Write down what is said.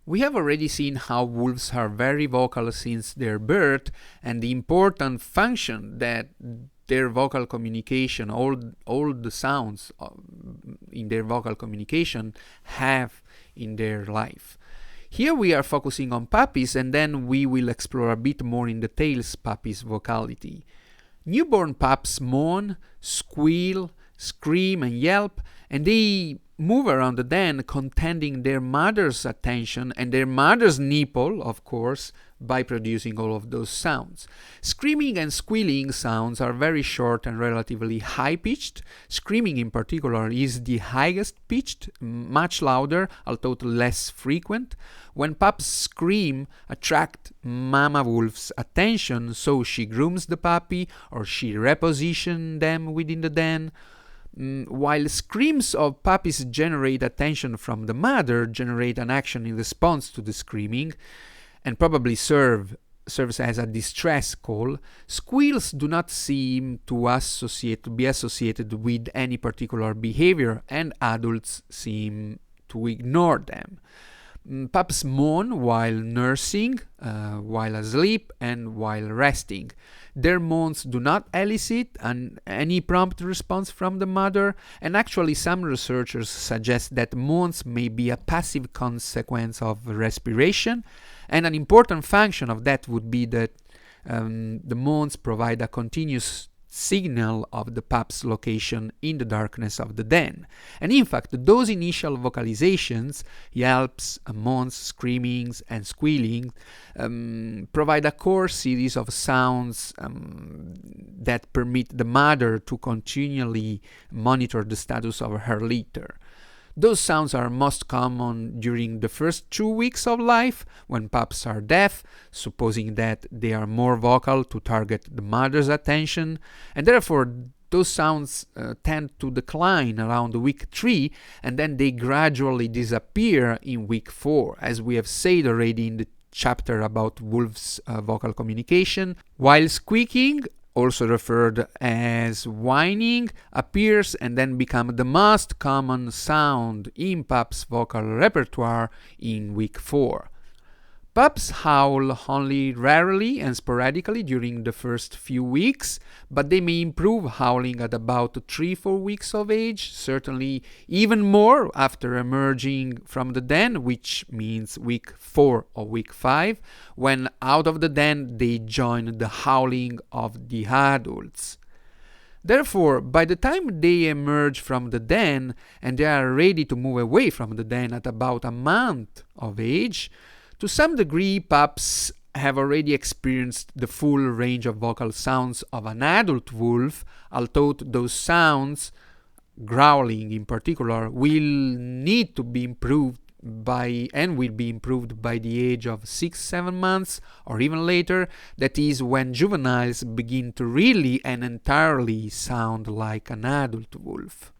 We have already seen how wolves are very vocal since their birth, and the important function that their vocal communication, all the sounds in their vocal communication have in their life. Here we are focusing on puppies, and then we will explore a bit more in details puppies' vocality. Newborn pups moan, squeal, scream and yelp, and they move around the den contending their mother's attention and their mother's nipple, of course, by producing all of those sounds. Screaming and squealing sounds are very short and relatively high-pitched. Screaming in particular is the highest pitched, much louder, although less frequent. When pups scream, attract mama wolf's attention, so she grooms the puppy or she repositions them within the den. While screams of puppies generate attention from the mother, generate an action in response to the screaming, and probably serves as a distress call, squeals do not seem to be associated with any particular behavior, and adults seem to ignore them. Pups moan while nursing, while asleep, and while resting. Their moans do not elicit any prompt response from the mother, and actually some researchers suggest that moans may be a passive consequence of respiration, and an important function of that would be that the moans provide a continuous signal of the pup's location in the darkness of the den. And in fact, those initial vocalizations, yelps, moans, screamings, and squealing, provide a core series of sounds that permit the mother to continually monitor the status of her litter. Those sounds are most common during the first 2 weeks of life, when pups are deaf, supposing that they are more vocal to target the mother's attention, and therefore those sounds tend to decline around week 3, and then they gradually disappear in week 4, as we have said already in the chapter about wolves' vocal communication, while squeaking, also referred as whining, appears and then becomes the most common sound in pups' vocal repertoire in week 4. Pups howl only rarely and sporadically during the first few weeks, but they may improve howling at about 3-4 weeks of age, certainly even more after emerging from the den, which means week 4 or week 5, when out of the den they join the howling of the adults. Therefore, by the time they emerge from the den and they are ready to move away from the den at about a month of age, to some degree, pups have already experienced the full range of vocal sounds of an adult wolf, although those sounds, growling in particular, will need to be improved and will be improved by the age of 6-7 months or even later. That is when juveniles begin to really and entirely sound like an adult wolf.